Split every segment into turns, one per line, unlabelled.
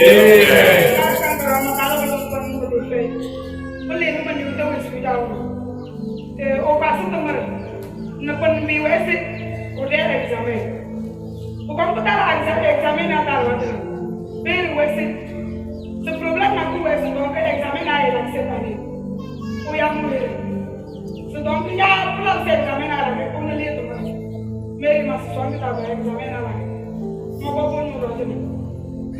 Ce problème n'a plus été donc l'examen a été cette année. Où il y a mourir. C'est donc il y a plein d'examens à la vie pour nous lire demain. Mais il m'a soigné d'avoir examen à la vie. Mon papa nous retenait.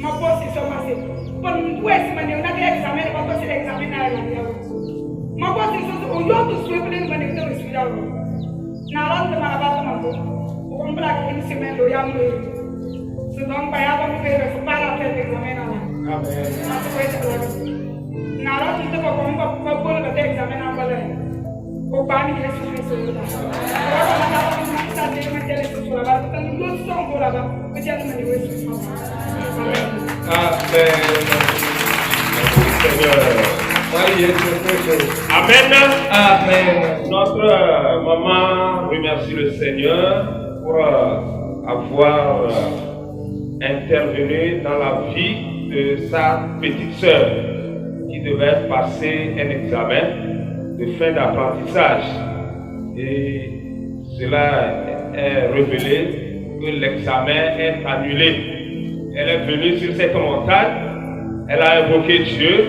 Ma poste est sommée. Pour nous est-ce que nous avons examen, on va passer l'examen à la vie. Ma poste est sommée. On doit tous suivre les manières de suivre la vie. N'allons de ma base ma poste. On blague une semaine où il y a mourir. C'est donc pas y avoir mourir. Il faut pas la faire l'examen à la vie. Amen. Nara kita bawa examen apa lagi? Opani Yesus Kristus. Kalau kita bisa jadi menjadi sesuatu, kita lulus semua berapa? Menjadi Yesus.
Amen. Amen. Notre maman remercie le Seigneur pour avoir intervenu dans la vie de sa petite sœur qui devait passer un examen de fin d'apprentissage. Et cela est révélé que l'examen est annulé. Elle est venue sur cette montagne, elle a invoqué Dieu,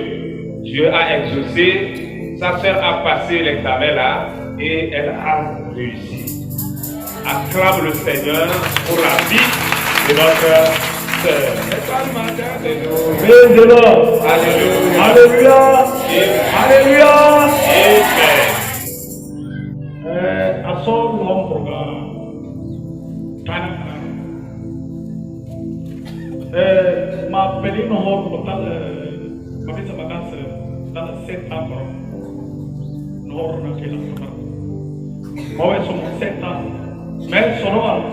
Dieu a exaucé, sa sœur a passé l'examen là et elle a réussi. Acclame le Seigneur pour la vie de notre sœur. Alléluia.
Alléluia. Alléluia.
Amen.
À son long programme, ma petite nohor ma bisa bakas dans 7 ans nohor na kila sama mawe somo 7 ans mais sono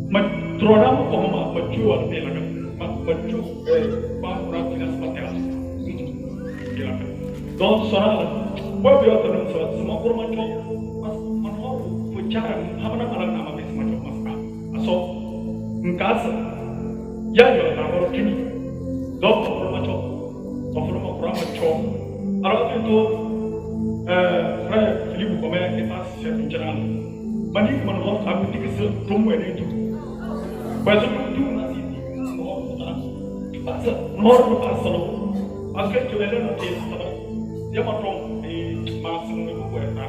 ma trona mo ko ma pachua de la ma pachu pa pratina spatela kila donc sono bo bi otro so sama kurma cho mas manor pucara hamana malam nama bis macho mas aso ngkasa ya yo na boro kini do kurma cho kurma cho alors itu frère Philippe comme est passé chef général mani man ho sabu tikse tumwe ne tu bazo tu na si passa normal passalo parce que tu es là tu es ya matron et ma sunu ko ko na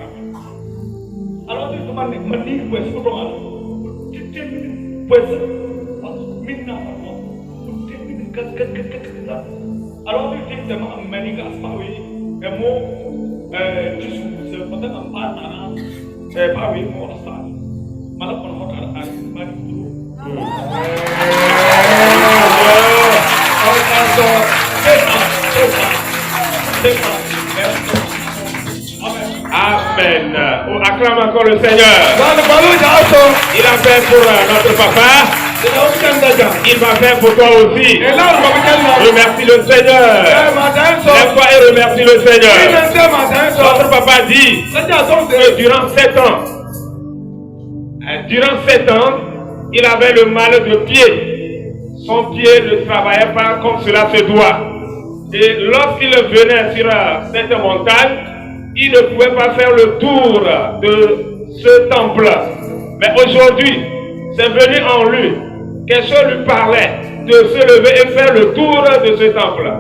alors tu mani ko es ko ala pues minna ko alors tu dis de ma mani gas pa oui et mo tu se peut-être en pas pas oui mo ça malah pun hotel ada mani tu
Amen. On acclame encore le Seigneur. Il a fait pour notre papa. Il va faire pour toi aussi. Remercie le Seigneur. Lève-toi et remercie le Seigneur. Notre papa dit que durant 7 ans, il avait le mal de pied. Son pied ne travaillait pas comme cela se doit. Et lorsqu'il venait sur cette montagne, il ne pouvait pas faire le tour de ce temple. Mais aujourd'hui, c'est venu en lui. Quelque chose lui parlait de se lever et faire le tour de ce temple.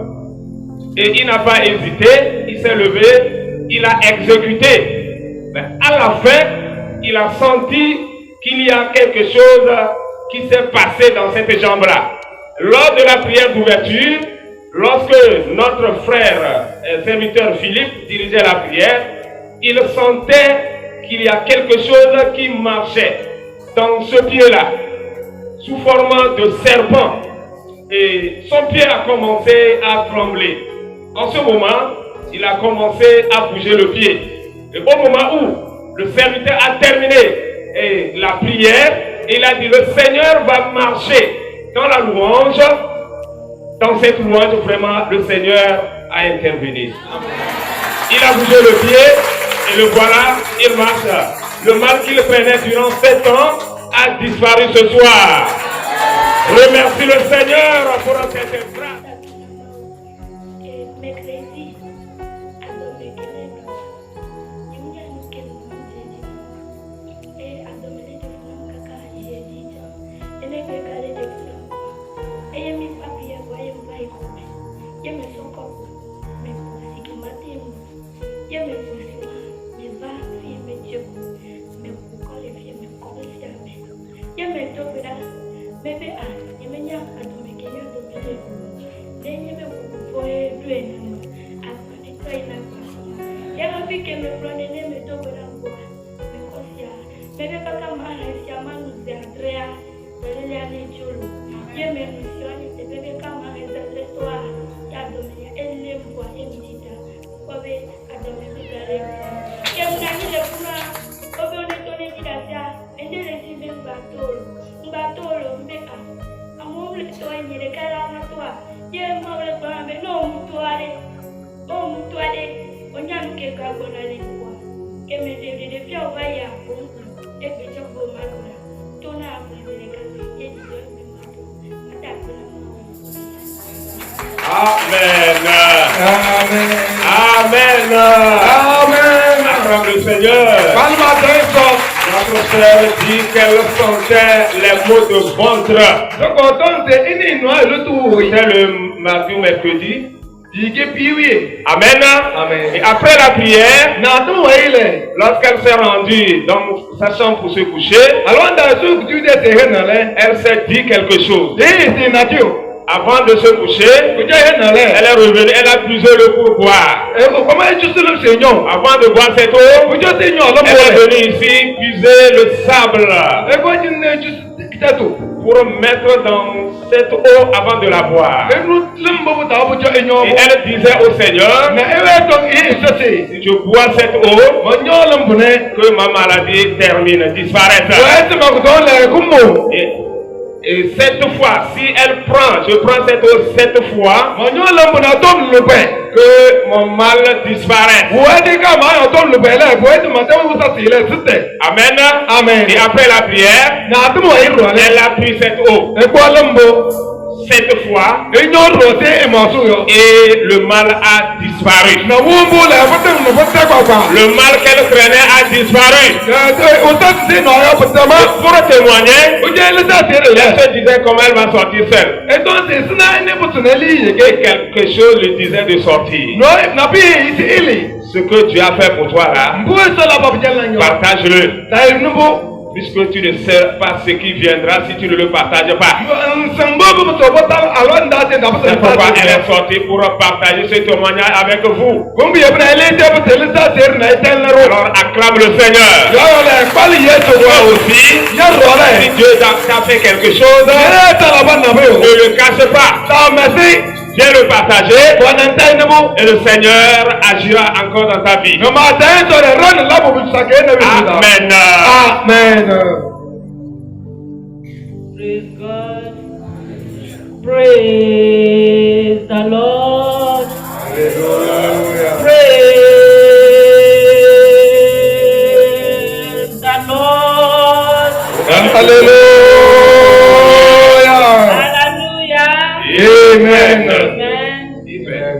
Et il n'a pas hésité, il s'est levé, il a exécuté. Mais à la fin, il a senti qu'il y a quelque chose qui s'est passé dans cette jambe-là. Lors de la prière d'ouverture, lorsque notre frère et serviteur Philippe dirigeait la prière, il sentait qu'il y a quelque chose qui marchait dans ce pied-là, sous forme de serpent. Et son pied a commencé à trembler. En ce moment, il a commencé à bouger le pied. Et au moment où le serviteur a terminé la prière, il a dit, le Seigneur va marcher dans la louange. Dans cette louange, vraiment, le Seigneur a intervenu. Il a bougé le pied et le voilà, il marche. Le mal qu'il prenait durant 7 ans a disparu ce soir. Remercie le Seigneur pour
Je me sens comme mes poussées qui m'attendent. Je me pousse, je vais faire mes dieux. Mais pourquoi les filles me connaissent jamais? Je me trouve là, bébé a, je me dis à ton mec, je me trouve là. Je me vois doué, à quoi tu es là? Je me dis que me prenez, je me trouve là. Mais quoi c'est? Bébé papa m'a réussi à m'annoncer Andrea, je l'ai allé Jolo. Je me mentionne, c'est bébé quand m'a réussi toi. Il a donné, elle les voit, elle me dit, pourquoi a donné le carré? Je me dis le courant, on veut le donner de la terre, et je le dis même bateau, mais à mon le toit, il est carrément toi. Je m'en vais pas, mais non, toilette, on y a mis quelque chose à aller voir. Que me devait de faire envoyer à fond, et que je peux m'attendre. Ton âme, les gars, et je dois me mettre.
Amen.
Amen.
Amen.
Amen.
Acclame le Seigneur. Notre sœur dit qu'elle sentait les maux de ventre. C'est le mardi ou mercredi. Amen.
Amen.
Et après la prière, lorsqu'elle s'est rendue dans sa chambre pour se coucher, elle s'est dit quelque chose. Avant de se coucher, elle est revenue, elle a puisé le pour boire. Avant de boire cette eau, elle est venue ici puiser le sable pour mettre dans cette eau avant de la boire. Et elle disait au Seigneur, si je bois cette eau, que ma maladie termine, disparaisse. Et cette fois, si elle prend, je prends cette eau cette fois, que mon mal disparaisse. Amen.
Amen.
Et après la prière, elle a pris cette eau. Cette fois, et le mal a disparu. Le mal qu'elle craignait a disparu. Pour témoigner, elle se disait comment elle va sortir seule. Et quelque chose lui disait de sortir. Ce que Dieu a fait pour toi là, partage-le. Puisque tu ne sais pas ce qui viendra si tu ne le partages pas. C'est pourquoi elle est sortie pour partager ce témoignage avec vous. Alors acclame le Seigneur. Toi aussi, si Dieu t'a fait quelque chose, ne le cache pas. Viens le partager et le Seigneur agira encore dans ta vie. Amen.
Amen.
Praise God. Praise the Lord.
Hallelujah.
Praise the Lord.
Hallelujah.
Hallelujah.
Amen.
Amen.
Amen.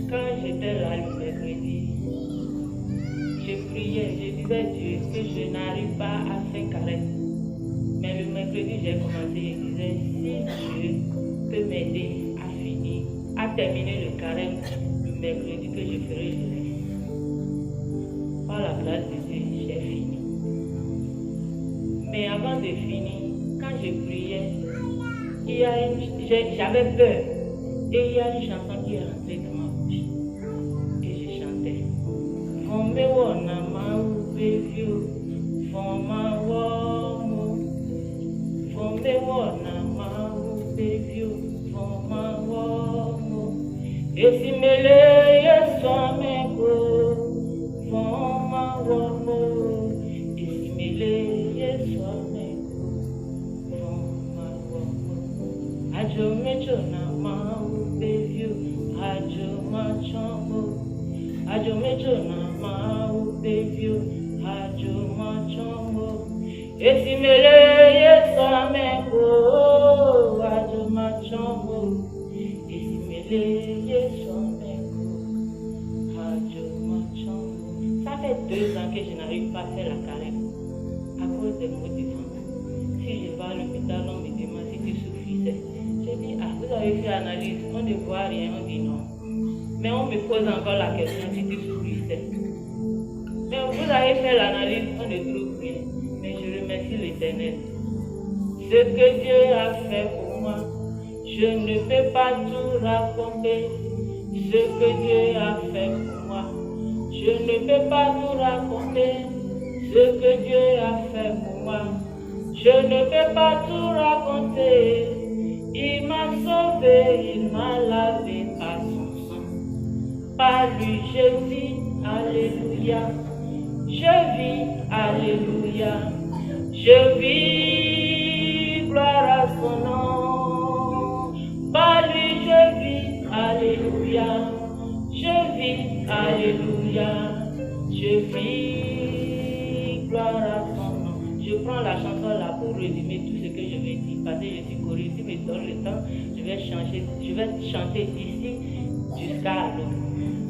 Quand j'étais là le mercredi, je priais, je disais Dieu que je n'arrive pas à faire carême. Mais le mercredi, j'ai commencé, je disais si Dieu peut m'aider à finir, à terminer le carême le mercredi que je ferai, je laisse. Par la grâce de Dieu, j'ai fini. Mais avant de finir, quand je priais, j'avais peur. Et il y a une chanson qui est rentrée dans ma bouche. Et je chantais. Fome wona ma ubevio, foma womo. Fome wona ma ubevio, foma womo. Esimele yeswameko, foma womo. Esimele yeswameko, foma womo. Ajo mecho na ma ubevio, ajo machombo. Ajo mecho na ma ubevio, ajo machombo. Esimele yeswameko, ajo machombo. Esimele yeswameko, ajo machombo. Ça fait 2 ans que je n'arrive pas à faire la carême à cause des maux de ventre. Si je vais à l'hôpital, on me demande si tu suffisais. Je dis, ah, vous vous avez fait l'analyse, on ne voit rien, on dit non. Mais on me pose encore la question, tu dis oui, c'est. Mais vous avez fait l'analyse, on ne trouve rien. Mais je remercie l'Éternel. Ce que Dieu a fait pour moi, je ne peux pas tout raconter. Ce que Dieu a fait pour moi, je ne peux pas tout raconter. Ce que Dieu a fait pour moi, je ne peux pas tout raconter. Il m'a sauvé, il m'a lavé par son sang. Par lui je vis, alléluia. Je vis, alléluia. Je vis, gloire à son nom. Par lui je vis, alléluia. Je vis, alléluia. Je vis, gloire à son nom. Je prends la chanson là pour résumer tout ce que je vais dire. Parce que je suis choriste, si me donne le temps, je vais chanter d'ici jusqu'à l'autre.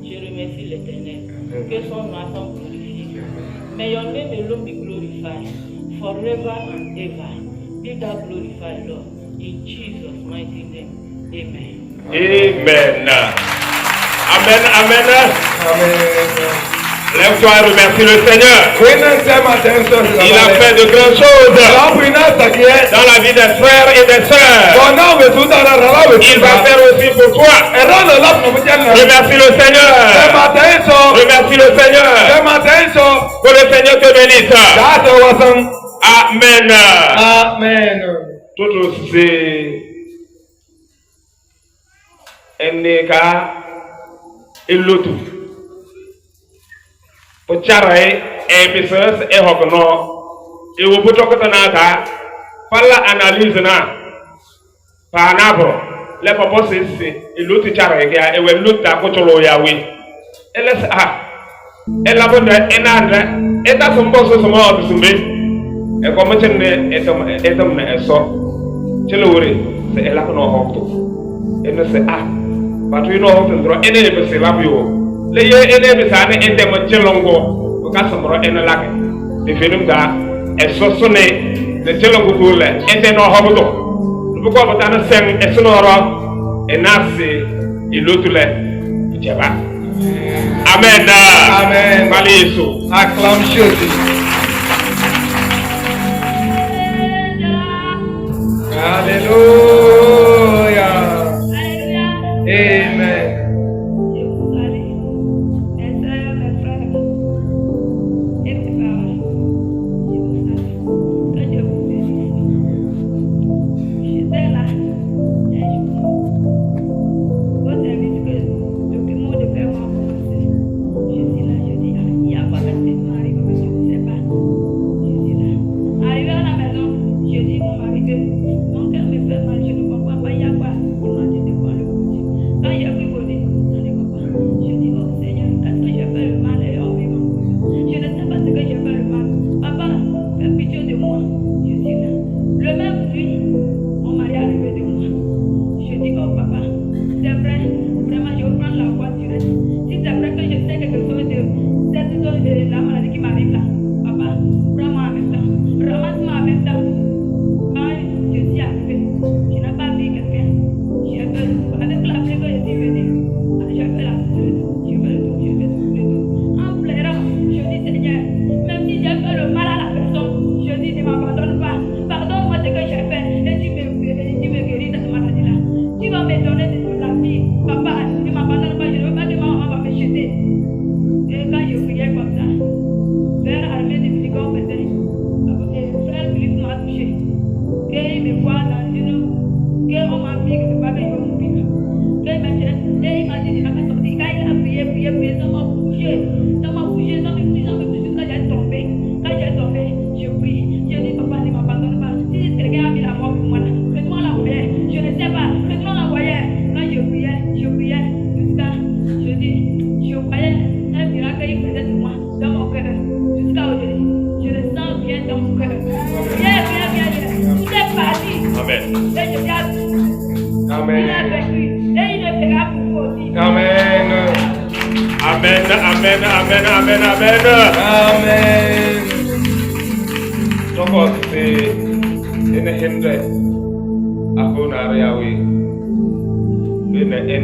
Je remercie l'Éternel. Que son nom soit glorifié. May your name alone be glorified forever and ever. Be thou glorified, Lord. In Jesus' mighty name. Amen.
Amen. Amen. Amen.
Amen.
Lève-toi et remercie le Seigneur. Il a fait de grandes choses dans la vie des frères et des sœurs. Il va faire aussi pour toi. Remercie le Seigneur. Remercie le Seigneur. Que le Seigneur te bénisse. Amen.
Amen.
Tout aussi. Eneka elotu. Pocharai episodes ehokno. Ewo butokota nata. Pala analyse na. Pa nabro. Le papa sisi elotu charai ya ewe luta kocholo yawe. Eles elabonda enandra eta somboso somo obisumbe. E como chenne etom na eso. Chelore se elakno hokto. Eno se Patu ino hokto ndro ene be se labio. Le ye ene be sa ne ende mo chelongo. Ka somro ene lake. De filum da eso sone de chelongo dole ende no hokto. Bu ko botana sen esonoro enase ilotule jeba. Amen.
Amen.
Malisu.
Acclame Jesus. Hallelujah. Amen.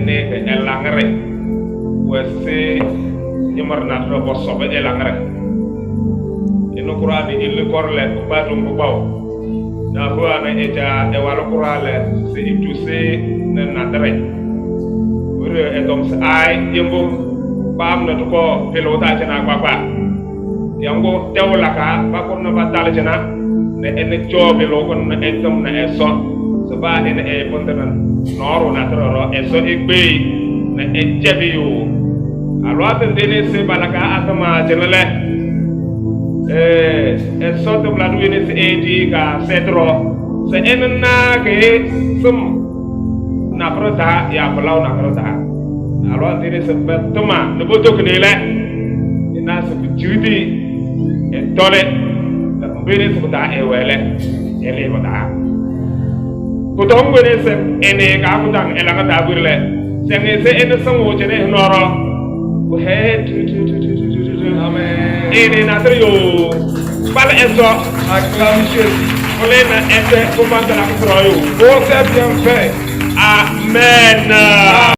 ene elangre wese imarna do bosobe elangre ino kurani illi korle ba dum baw na ko ana eja e wala kurale se ituse na nadare ure e dom sai yembo bam na ko pelota jana papa yango tewla ka ba ko na batale jana ne ene jobe lo ko na entom na eso so ba ene e pondanan noro na toro eso igbe na ejebi yo alo atendene se balaka atama jenale eso to bladu ene se edi ka setro se enna ke sum na prota ya balaw na prota alo atendene se betoma no boto knele ina se judi e tole da mbere se bota e wele ele bota kutong bene se ene ka kutang elanga ta burle se ne se ene sango jene noro ko he amen ene na trio pal eso
Acclame Jésus.
ole na ente ko bandala ko royo
Oh, c'est bien fait.
amen